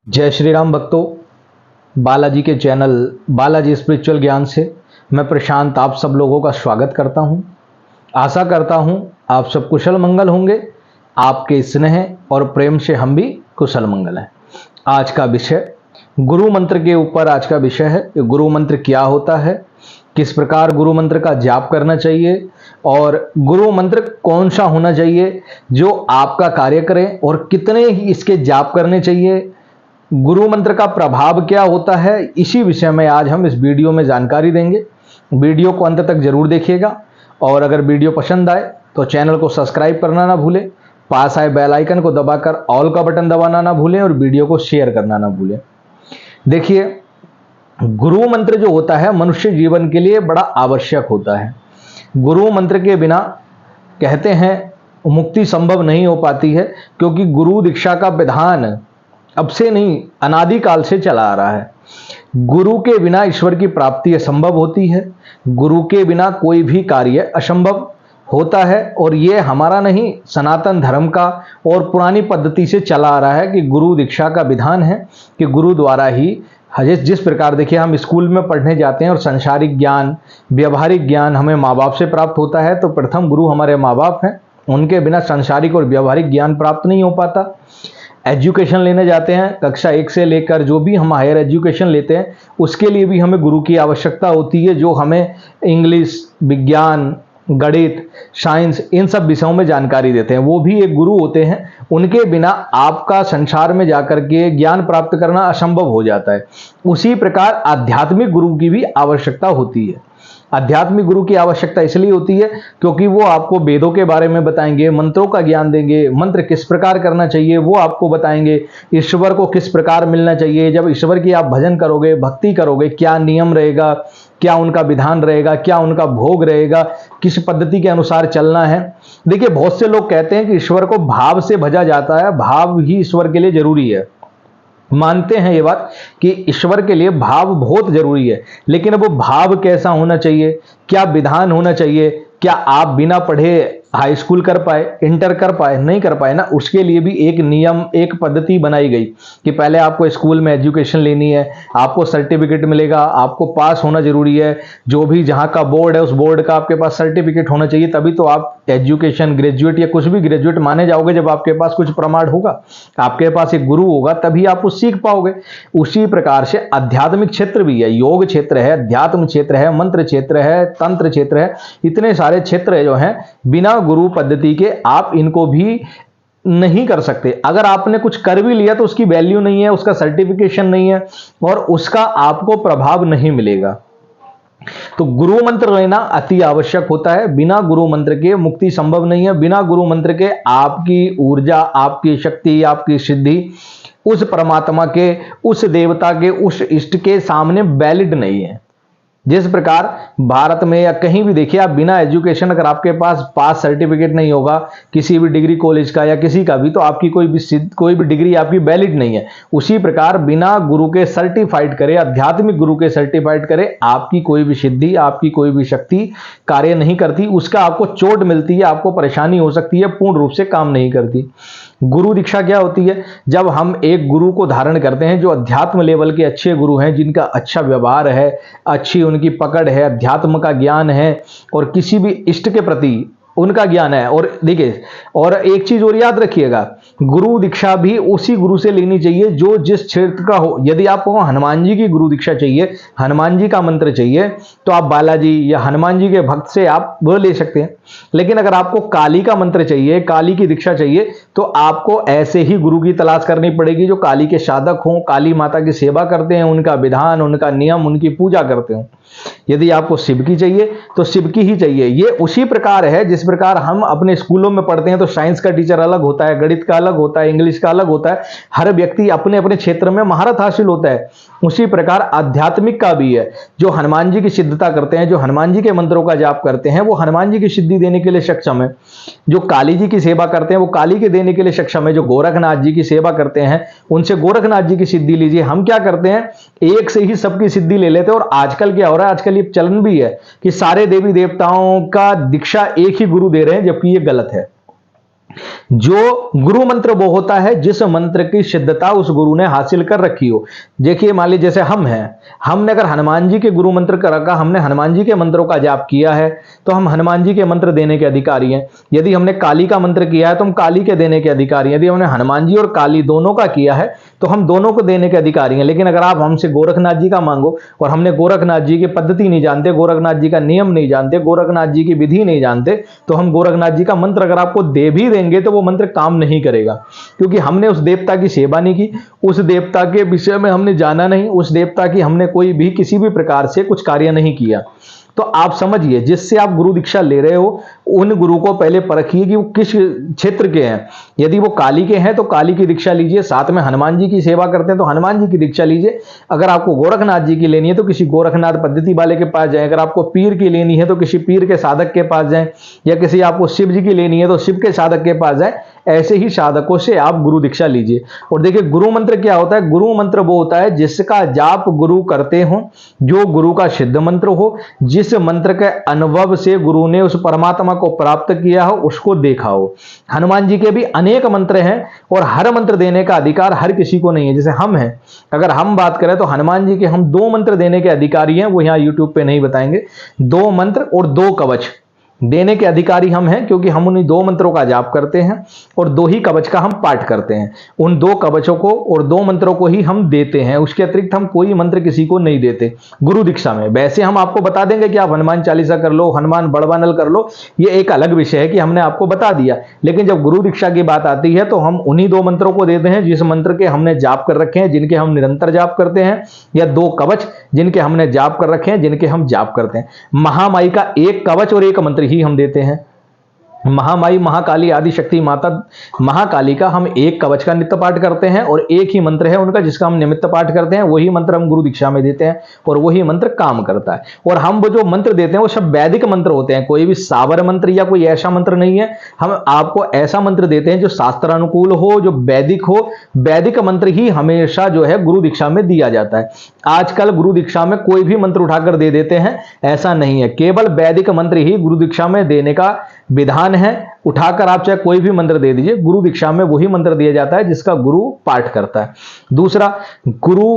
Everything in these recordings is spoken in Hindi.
जय श्री राम भक्तों, बालाजी के चैनल बालाजी स्पिरिचुअल ज्ञान से मैं प्रशांत आप सब लोगों का स्वागत करता हूं। आशा करता हूं आप सब कुशल मंगल होंगे। आपके स्नेह और प्रेम से हम भी कुशल मंगल हैं। आज का विषय गुरु मंत्र के ऊपर आज का विषय है कि गुरु मंत्र क्या होता है, किस प्रकार गुरु मंत्र का जाप करना चाहिए और गुरु मंत्र कौन सा होना चाहिए जो आपका कार्य करे और कितने ही इसके जाप करने चाहिए, गुरु मंत्र का प्रभाव क्या होता है। इसी विषय में आज हम इस वीडियो में जानकारी देंगे। वीडियो को अंत तक जरूर देखिएगा और अगर वीडियो पसंद आए तो चैनल को सब्सक्राइब करना ना भूलें, पास आए बेल आइकन को दबाकर ऑल का बटन दबाना ना भूलें और वीडियो को शेयर करना ना भूलें। देखिए, गुरु मंत्र जो होता है मनुष्य जीवन के लिए बड़ा आवश्यक होता है। गुरु मंत्र के बिना कहते हैं मुक्ति संभव नहीं हो पाती है, क्योंकि गुरु दीक्षा का विधान अब से नहीं अनादिकाल से चला आ रहा है। गुरु के बिना ईश्वर की प्राप्ति असंभव होती है। गुरु के बिना कोई भी कार्य असंभव होता है और ये हमारा नहीं, सनातन धर्म का और पुरानी पद्धति से चला आ रहा है कि गुरु दीक्षा का विधान है कि गुरु द्वारा ही जिस प्रकार देखिए हम स्कूल में पढ़ने जाते हैं और संसारिक ज्ञान व्यवहारिक ज्ञान हमें माँ बाप से प्राप्त होता है, तो प्रथम गुरु हमारे माँ बाप हैं। उनके बिना संसारिक और व्यवहारिक ज्ञान प्राप्त नहीं हो पाता। एजुकेशन लेने जाते हैं, कक्षा 1 से लेकर जो भी हम हायर एजुकेशन लेते हैं उसके लिए भी हमें गुरु की आवश्यकता होती है, जो हमें इंग्लिश, विज्ञान, गणित, साइंस इन सब विषयों में जानकारी देते हैं। वो भी एक गुरु होते हैं। उनके बिना आपका संसार में जाकर के ज्ञान प्राप्त करना असंभव हो जाता है। उसी प्रकार आध्यात्मिक गुरु की भी आवश्यकता होती है। आध्यात्मिक गुरु की आवश्यकता इसलिए होती है क्योंकि वो आपको वेदों के बारे में बताएंगे, मंत्रों का ज्ञान देंगे, मंत्र किस प्रकार करना चाहिए वो आपको बताएंगे, ईश्वर को किस प्रकार मिलना चाहिए, जब ईश्वर की आप भजन करोगे, भक्ति करोगे, क्या नियम रहेगा, क्या उनका विधान रहेगा, क्या उनका भोग रहेगा, किस पद्धति के अनुसार चलना है। देखिए, बहुत से लोग कहते हैं कि ईश्वर को भाव से भजा जाता है, भाव ही ईश्वर के लिए जरूरी है। मानते हैं ये बात कि ईश्वर के लिए भाव बहुत जरूरी है, लेकिन वो भाव कैसा होना चाहिए, क्या विधान होना चाहिए, क्या आप बिना पढ़े हाई स्कूल कर पाए, इंटर कर पाए, नहीं कर पाए ना, उसके लिए भी एक नियम, एक पद्धति बनाई गई कि पहले आपको स्कूल में एजुकेशन लेनी है, आपको सर्टिफिकेट मिलेगा, आपको पास होना जरूरी है, जो भी जहां का बोर्ड है उस बोर्ड का आपके पास सर्टिफिकेट होना चाहिए, तभी तो आप एजुकेशन ग्रेजुएट या कुछ भी ग्रेजुएट माने जाओगे। जब आपके पास कुछ प्रमाण होगा, आपके पास एक गुरु होगा, तभी आप उस सीख पाओगे। उसी प्रकार से आध्यात्मिक क्षेत्र भी है, योग क्षेत्र है, अध्यात्म क्षेत्र है, मंत्र क्षेत्र है, तंत्र क्षेत्र है, इतने सारे क्षेत्र जो हैं बिना गुरु पद्धति के आप इनको भी नहीं कर सकते। अगर आपने कुछ कर भी लिया तो उसकी वैल्यू नहीं है, उसका सर्टिफिकेशन नहीं है और उसका आपको प्रभाव नहीं मिलेगा। तो गुरु मंत्र लेना अति आवश्यक होता है। बिना गुरु मंत्र के मुक्ति संभव नहीं है। बिना गुरु मंत्र के आपकी ऊर्जा, आपकी शक्ति, आपकी सिद्धि उस परमात्मा के, उस देवता के, उस इष्ट के सामने वैलिड नहीं है। जिस प्रकार भारत में या कहीं भी देखिए आप, बिना एजुकेशन अगर आपके पास सर्टिफिकेट नहीं होगा किसी भी डिग्री कॉलेज का या किसी का भी, तो आपकी कोई भी डिग्री आपकी वैलिड नहीं है। उसी प्रकार बिना गुरु के सर्टिफाइड करे, आध्यात्मिक गुरु के सर्टिफाइड करे, आपकी कोई भी सिद्धि, आपकी कोई भी शक्ति कार्य नहीं करती। उसका आपको चोट मिलती है, आपको परेशानी हो सकती है, पूर्ण रूप से काम नहीं करती। गुरु दीक्षा क्या होती है? जब हम एक गुरु को धारण करते हैं जो अध्यात्म लेवल के अच्छे गुरु हैं, जिनका अच्छा व्यवहार है, अच्छी उनकी पकड़ है, अध्यात्म का ज्ञान है और किसी भी इष्ट के प्रति उनका ज्ञान है। और देखिए, और एक चीज और याद रखिएगा, गुरु दीक्षा भी उसी गुरु से लेनी चाहिए जो जिस क्षेत्र का हो। यदि आपको हनुमान जी की गुरु दीक्षा चाहिए, हनुमान जी का मंत्र चाहिए, तो आप बालाजी या हनुमान जी के भक्त से आप वो ले सकते हैं। लेकिन अगर आपको काली का मंत्र चाहिए, काली की दीक्षा चाहिए, तो आपको ऐसे ही गुरु की तलाश करनी पड़ेगी जो काली के साधक हों, काली माता की सेवा करते हैं, उनका विधान, उनका नियम, उनकी पूजा करते हों। यदि आपको शिव की चाहिए तो शिव की ही चाहिए। ये उसी प्रकार है जिस प्रकार हम अपने स्कूलों में पढ़ते हैं तो साइंस का टीचर अलग होता है, गणित का अलग होता है, इंग्लिश का अलग होता है। हर व्यक्ति अपने अपने क्षेत्र में महारत हासिल होता है। उसी प्रकार आध्यात्मिक का भी है। जो हनुमान जी की सिद्धता करते हैं, जो हनुमान जी के मंत्रों का जाप करते हैं, वो हनुमान जी की सिद्धि देने के लिए सक्षम है। जो काली जी की सेवा करते हैं वो काली के देने के लिए सक्षम है। जो गोरखनाथ जी की सेवा करते हैं उनसे गोरखनाथ जी की सिद्धि लीजिए। हम क्या करते हैं, एक से ही सबकी सिद्धि ले लेते हैं। और आजकल क्या हो रहा है, आजकल ये चलन भी है कि सारे देवी देवताओं का दीक्षा एक ही गुरु दे रहे हैं, जबकि ये गलत है। जो गुरु मंत्र वो होता है जिस मंत्र की सिद्धता उस गुरु ने हासिल कर रखी हो। देखिए मान लीजिए जैसे हम हैं, हमने अगर हनुमान जी के गुरु मंत्र का रखा, हमने हनुमान जी के मंत्रों का जाप किया है तो हम हनुमान जी के मंत्र देने के अधिकारी हैं। यदि हमने काली का मंत्र किया है तो हम काली के देने के अधिकारी हैं। यदि हमने हनुमान जी और काली दोनों का किया है तो हम दोनों को देने के अधिकारी हैं। लेकिन अगर आप हमसे गोरखनाथ जी का मांगो और हमने गोरखनाथ जी की पद्धति नहीं जानते, गोरखनाथ जी का नियम नहीं जानते, गोरखनाथ जी की विधि नहीं जानते, तो हम गोरखनाथ जी का मंत्र अगर आपको दे भी देंगे तो वो मंत्र काम नहीं करेगा, क्योंकि हमने उस देवता की सेवा नहीं की, उस देवता के विषय में हमने जाना नहीं, उस देवता की हमने कोई भी किसी भी प्रकार से कुछ कार्य नहीं किया। तो आप समझिए, जिससे आप गुरु दीक्षा ले रहे हो उन गुरु को पहले परखिए कि वो किस क्षेत्र के हैं। यदि वो काली के हैं तो काली की दीक्षा लीजिए, साथ में हनुमान जी की सेवा करते हैं तो हनुमान जी की दीक्षा लीजिए। अगर आपको गोरखनाथ जी की लेनी है तो किसी गोरखनाथ पद्धति वाले के पास जाएं, अगर आपको पीर की लेनी है तो किसी पीर के साधक के पास जाएं, या किसी आपको शिव जी की लेनी है तो शिव के साधक के पास जाएं। ऐसे ही साधकों से आप गुरु दीक्षा लीजिए। और देखिए गुरु मंत्र क्या होता है? गुरु मंत्र वो होता है जिसका जाप गुरु करते हो, जो गुरु का सिद्ध मंत्र हो, जिस मंत्र के अनुभव से गुरु ने उस परमात्मा को प्राप्त किया हो, उसको देखा हो। हनुमान जी के भी अनेक मंत्र हैं और हर मंत्र देने का अधिकार हर किसी को नहीं है। जैसे हम हैं, अगर हम बात करें तो हनुमान जी के हम 2 मंत्र देने के अधिकारी हैं, वो यहां यूट्यूब पे नहीं बताएंगे। 2 मंत्र और 2 कवच देने के अधिकारी हम हैं, क्योंकि हम उन्हीं 2 मंत्रों का जाप करते हैं और 2 ही कवच का हम पाठ करते हैं। उन 2 कवचों को और 2 मंत्रों को ही हम देते हैं, उसके अतिरिक्त हम कोई मंत्र किसी को नहीं देते गुरु दीक्षा में। वैसे हम आपको बता देंगे कि आप हनुमान चालीसा कर लो, हनुमान बड़वानल कर लो, ये एक अलग विषय है कि हमने आपको बता दिया। लेकिन जब गुरु दीक्षा की बात आती है तो हम उन्हीं 2 मंत्रों को देते हैं जिस मंत्र के हमने जाप कर रखे हैं, जिनके हम निरंतर जाप करते हैं, या 2 कवच जिनके हमने जाप कर रखे हैं, जिनके हम जाप करते हैं। महामाई का 1 कवच और 1 मंत्र ही हम देते हैं। महामाई महाकाली आदि शक्ति माता महाकाली का हम 1 कवच का नित्य पाठ करते हैं और 1 ही मंत्र है उनका जिसका हम निमित्त पाठ करते हैं। वही मंत्र हम गुरु दीक्षा में देते हैं और वही मंत्र काम करता है। और हम वो जो मंत्र देते हैं वो सब वैदिक मंत्र होते हैं, कोई भी सावर मंत्र या कोई ऐसा मंत्र नहीं है। हम आपको ऐसा मंत्र देते हैं जो शास्त्रानुकूल हो, जो वैदिक हो। वैदिक मंत्र ही हमेशा जो है गुरु दीक्षा में दिया जाता है। आजकल गुरु दीक्षा में कोई भी मंत्र उठाकर दे देते हैं, ऐसा नहीं है। केवल वैदिक मंत्र ही गुरु दीक्षा में देने का विधान है। उठाकर आप चाहे कोई भी मंत्र दे दीजिए, गुरु दीक्षा में वही मंत्र दिया जाता है जिसका गुरु पाठ करता है। दूसरा, गुरु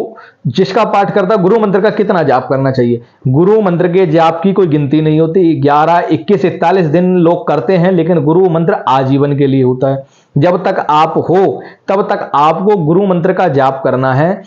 जिसका पाठ करता है, गुरु मंत्र का कितना जाप करना चाहिए? गुरु मंत्र के जाप की कोई गिनती नहीं होती। 11, 21, 41 दिन लोग करते हैं, लेकिन गुरु मंत्र आजीवन के लिए होता है। जब तक आप हो तब तक आपको गुरु मंत्र का जाप करना है।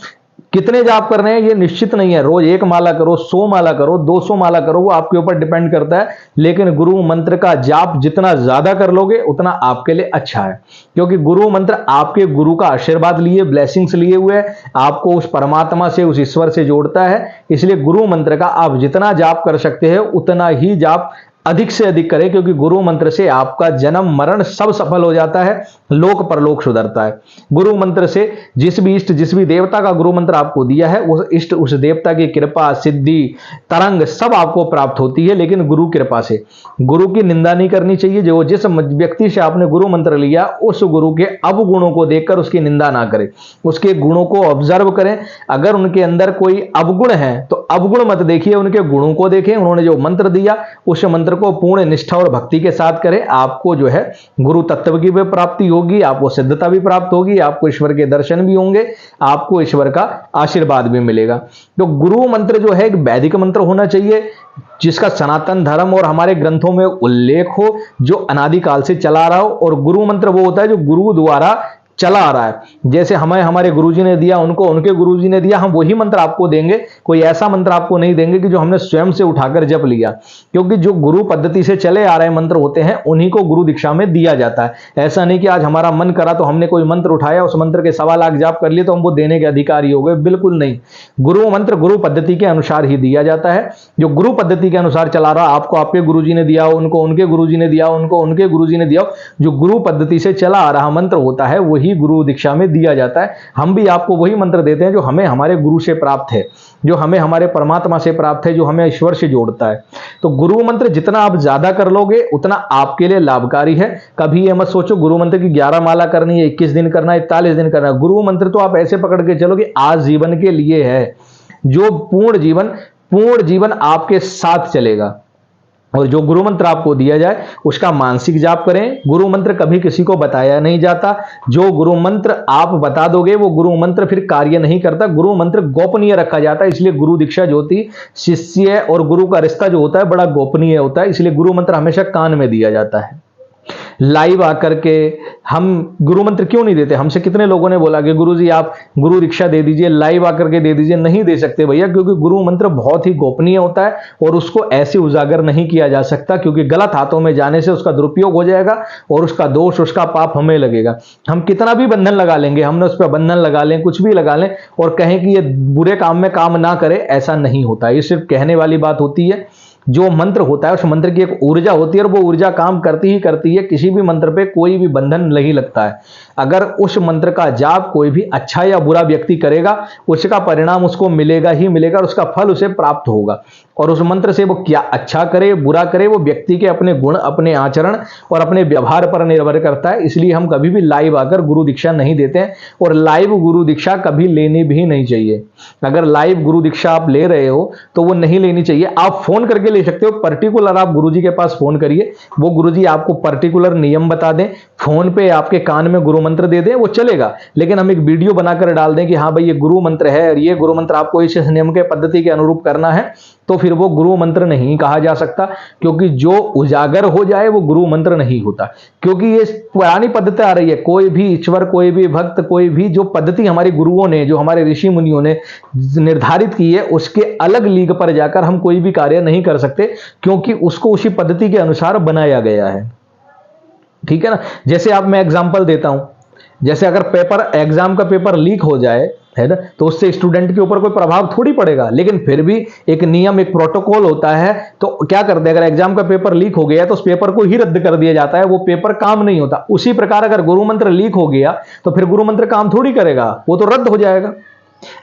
कितने जाप कर रहे हैं ये निश्चित नहीं है, रोज 1 माला करो, 100 माला करो, 200 माला करो, वो आपके ऊपर डिपेंड करता है। लेकिन गुरु मंत्र का जाप जितना ज्यादा कर लोगे उतना आपके लिए अच्छा है, क्योंकि गुरु मंत्र आपके गुरु का आशीर्वाद लिए, ब्लेसिंग्स लिए हुए आपको उस परमात्मा से, उस ईश्वर से जोड़ता है। इसलिए गुरु मंत्र का आप जितना जाप कर सकते हो उतना ही जाप अधिक से अधिक करें, क्योंकि गुरु मंत्र से आपका जन्म मरण सब सफल हो जाता है, लोक परलोक सुधरता है। गुरु मंत्र से जिस भी इष्ट, जिस भी देवता का गुरु मंत्र आपको दिया है, उस इष्ट, उस देवता की कृपा, सिद्धि, तरंग सब आपको प्राप्त होती है, लेकिन गुरु कृपा से। गुरु की निंदा नहीं करनी चाहिए। जो जिस व्यक्ति से आपने गुरु मंत्र लिया उस गुरु के अवगुणों को देखकर उसकी निंदा ना करें, उसके गुणों को ऑब्जर्व करें। अगर उनके अंदर कोई अवगुण है तो अवगुण मत देखिए, उनके गुणों को देखें। उन्होंने जो मंत्र दिया उस मंत्र को पूर्ण निष्ठा और भक्ति के साथ करें। आपको जो है गुरु तत्व की भी प्राप्ति होगी, आपको सिद्धता भी प्राप्त होगी, आपको ईश्वर के दर्शन भी होंगे, आपको ईश्वर का आशीर्वाद भी मिलेगा। तो गुरु मंत्र जो है एक वैदिक मंत्र होना चाहिए, जिसका सनातन धर्म और हमारे ग्रंथों में उल्लेख हो, जो अनादिकाल से चला रहा हो। और गुरु मंत्र वो होता है जो गुरु द्वारा चला आ रहा है। जैसे हमें हमारे गुरुजी ने दिया, उनको उनके गुरुजी ने दिया, हम वही मंत्र आपको देंगे। कोई ऐसा मंत्र आपको नहीं देंगे कि जो हमने स्वयं से उठाकर जप लिया, क्योंकि जो गुरु पद्धति से चले आ रहे मंत्र होते हैं उन्हीं को गुरु दीक्षा में दिया जाता है। ऐसा नहीं कि आज हमारा मन करा तो हमने कोई मंत्र उठाया, उस मंत्र के 1.25 लाख जाप कर लिए तो हम वो देने के अधिकारी हो गए, बिल्कुल नहीं। गुरु मंत्र गुरु पद्धति के अनुसार ही दिया जाता है। जो गुरु पद्धति के अनुसार चला रहा, आपको आपके गुरुजी ने दिया, उनको उनके गुरुजी ने दिया, उनको उनके गुरुजी ने दिया, जो गुरु पद्धति से चला आ रहा मंत्र होता है वही गुरु दीक्षा में दिया जाता है। हम भी आपको वही मंत्र देते हैं जो हमें हमारे गुरु से प्राप्त है, जो हमें हमारे परमात्मा से प्राप्त है, जो हमें ईश्वर से जोड़ता है। तो गुरु मंत्र जितना आप ज्यादा कर लोगे उतना आपके लिए लाभकारी है। कभी ये मत सोचो गुरु मंत्र की 11 माला करनी है, 21 दिन करना है, 41 दिन करना है। गुरु मंत्र तो आप ऐसे पकड़ के चलो कि आज जीवन के लिए है, जो पूर्ण जीवन आपके साथ चलेगा। और जो गुरु मंत्र आपको दिया जाए उसका मानसिक जाप करें। गुरु मंत्र कभी किसी को बताया नहीं जाता। जो गुरु मंत्र आप बता दोगे वो गुरु मंत्र फिर कार्य नहीं करता। गुरु मंत्र गोपनीय रखा जाता है, इसलिए गुरु दीक्षा जो होती, शिष्य और गुरु का रिश्ता जो होता है बड़ा गोपनीय होता है, इसलिए गुरु मंत्र हमेशा कान में दिया जाता है। लाइव आकर के हम गुरु मंत्र क्यों नहीं देते? हमसे कितने लोगों ने बोला कि गुरुजी आप गुरु दीक्षा दे दीजिए, लाइव आकर के दे दीजिए। नहीं दे सकते भैया, क्योंकि गुरु मंत्र बहुत ही गोपनीय होता है और उसको ऐसे उजागर नहीं किया जा सकता, क्योंकि गलत हाथों में जाने से उसका दुरुपयोग हो जाएगा और उसका दोष, उसका पाप हमें लगेगा। हम कितना भी बंधन लगा लेंगे, हमने उस पर बंधन लगा लें, कुछ भी लगा लें और कहें कि ये बुरे काम में काम ना करे, ऐसा नहीं होता। ये सिर्फ कहने वाली बात होती है। जो मंत्र होता है उस मंत्र की एक ऊर्जा होती है और वो ऊर्जा काम करती ही करती है। किसी भी मंत्र पे कोई भी बंधन नहीं लगता है। अगर उस मंत्र का जाप कोई भी अच्छा या बुरा व्यक्ति करेगा, उसका परिणाम उसको मिलेगा ही मिलेगा और उसका फल उसे प्राप्त होगा। और उस मंत्र से वो क्या अच्छा करे बुरा करे, वो व्यक्ति के अपने गुण, अपने आचरण और अपने व्यवहार पर निर्भर करता है। इसलिए हम कभी भी लाइव आकर गुरु दीक्षा नहीं देते हैं और लाइव गुरु दीक्षा कभी लेनी भी नहीं चाहिए। अगर लाइव गुरु दीक्षा आप ले रहे हो तो वो नहीं लेनी चाहिए। आप फोन करके ले सकते हो, पर्टिकुलर आप गुरुजी के पास फोन करिए, वो गुरुजी आपको पर्टिकुलर नियम बता दें, फोन पे आपके कान में गुरु मंत्र दे दें, वो चलेगा। लेकिन हम एक वीडियो बनाकर डाल दें कि हाँ भाई ये गुरु मंत्र है और ये गुरु मंत्र आपको इस नियम के पद्धति के अनुरूप करना है, तो फिर वो गुरु मंत्र नहीं कहा जा सकता। क्योंकि जो उजागर हो जाए वो गुरु मंत्र नहीं होता। क्योंकि ये पुरानी पद्धति आ रही है, कोई भी ईश्वर, कोई भी भक्त, कोई भी जो पद्धति हमारे गुरुओं ने, जो हमारे ऋषि मुनियों ने निर्धारित की है, उसके अलग लीग पर जाकर हम कोई भी कार्य नहीं कर सकते, क्योंकि उसको उसी पद्धति के अनुसार बनाया गया है। ठीक है ना। जैसे आप, मैं एग्जांपल देता हूं, जैसे अगर पेपर, एग्जाम का पेपर लीक हो जाए, है ना, तो उससे स्टूडेंट के ऊपर कोई प्रभाव थोड़ी पड़ेगा। लेकिन फिर भी एक नियम, एक प्रोटोकॉल होता है। तो क्या करते हैं, अगर एग्जाम का पेपर लीक हो गया तो उस पेपर को ही रद्द कर दिया जाता है, वो पेपर काम नहीं होता। उसी प्रकार अगर गुरु मंत्र लीक हो गया तो फिर गुरु मंत्र काम थोड़ी करेगा, वो तो रद्द हो जाएगा।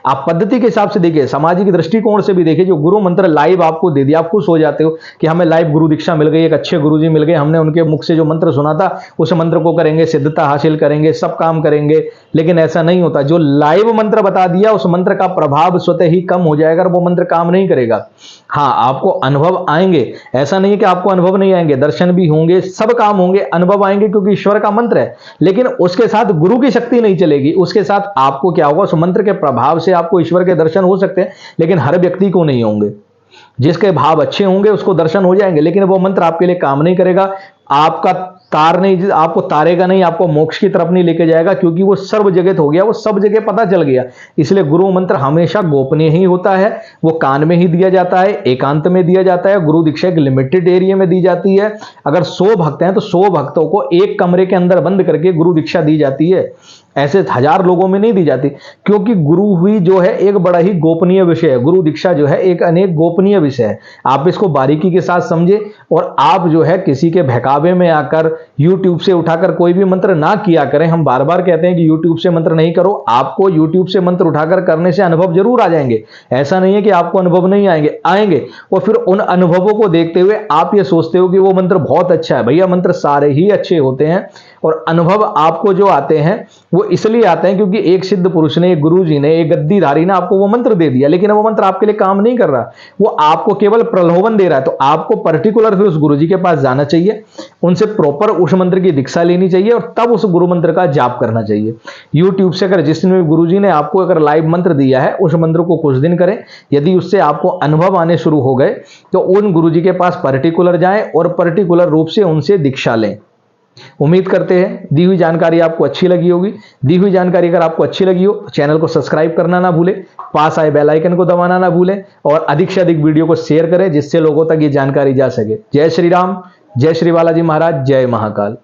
आप पद्धति के हिसाब से देखिए, सामाजिक दृष्टिकोण से भी देखिए। जो गुरु मंत्र लाइव आपको दे दिया, आप खुश हो जाते हो कि हमें लाइव गुरु दीक्षा मिल गई, एक अच्छे गुरुजी मिल गए, हमने उनके मुख से जो मंत्र सुना था उस मंत्र को करेंगे, सिद्धता हासिल करेंगे, सब काम करेंगे। लेकिन ऐसा नहीं होता। जो लाइव मंत्र बता दिया उस मंत्र का प्रभाव स्वतः ही कम हो जाएगा और वो मंत्र काम नहीं करेगा। हाँ, आपको अनुभव आएंगे, ऐसा नहीं है कि आपको अनुभव नहीं आएंगे, दर्शन भी होंगे, सब काम होंगे, अनुभव आएंगे, क्योंकि ईश्वर का मंत्र है। लेकिन उसके साथ गुरु की शक्ति नहीं चलेगी। उसके साथ आपको क्या होगा, उस मंत्र के प्रभाव से आपको ईश्वर के दर्शन हो सकते हैं, लेकिन हर व्यक्ति को नहीं होंगे। जिसके भाव अच्छे होंगे उसको दर्शन हो जाएंगे, लेकिन वो मंत्र आपके लिए काम नहीं करेगा। आपका तार नहीं, आपको तारेगा नहीं, आपको मोक्ष की तरफ नहीं लेके जाएगा, क्योंकि वो सर्वजगत हो गया, वो सब जगह पता चल गया। इसलिए गुरु मंत्र हमेशा गोपनीय ही होता है। वो कान में ही दिया जाता है, एकांत में दिया जाता है। गुरु दीक्षा एक लिमिटेड एरिया में दी जाती है। अगर 100 भक्त हैं तो 100 भक्तों को एक कमरे के अंदर बंद करके गुरु दीक्षा दी जाती है। ऐसे 1000 लोगों में नहीं दी जाती, क्योंकि गुरु हुई जो है एक बड़ा ही गोपनीय विषय है। गुरु दीक्षा जो है एक अनेक गोपनीय विषय है। आप इसको बारीकी के साथ समझे और आप जो है किसी के बहकावे में आकर YouTube से उठाकर कोई भी मंत्र ना किया करें। हम बार बार कहते हैं कि YouTube से मंत्र नहीं करो। आपको YouTube से मंत्र उठाकर करने से अनुभव जरूर आ जाएंगे, ऐसा नहीं है कि आपको अनुभव नहीं आएंगे। और फिर उन अनुभवों को देखते हुए आप ये सोचते हो कि वो मंत्र बहुत अच्छा है। भैया, मंत्र सारे ही अच्छे होते हैं और अनुभव आपको जो आते हैं वो इसलिए आते हैं क्योंकि एक सिद्ध पुरुष ने, एक गुरु जी ने, एक गद्दीधारी ने आपको वो मंत्र दे दिया, लेकिन वो मंत्र आपके लिए काम नहीं कर रहा, वो आपको केवल प्रलोभन दे रहा है। तो आपको पर्टिकुलर फिर उस गुरु जी के पास जाना चाहिए, उनसे प्रॉपर उस मंत्र की दीक्षा लेनी चाहिए और तब उस गुरु मंत्र का जाप करना चाहिए। यूट्यूब से अगर जिसने गुरु जी ने आपको अगर लाइव मंत्र दिया है, उस मंत्र को कुछ दिन करें। यदि उससे आपको अनुभव आने शुरू हो गए तो उन गुरु जी के पास पर्टिकुलर जाएं और पर्टिकुलर रूप से उनसे दीक्षा लें। उम्मीद करते हैं दी हुई जानकारी आपको अच्छी लगी होगी। दी हुई जानकारी अगर आपको अच्छी लगी हो तो चैनल को सब्सक्राइब करना ना भूलें, पास आए बेल आइकन को दबाना ना भूलें और अधिक से अधिक वीडियो को शेयर करें जिससे लोगों तक ये जानकारी जा सके। जय श्री राम, जय श्री बालाजी महाराज, जय महाकाल।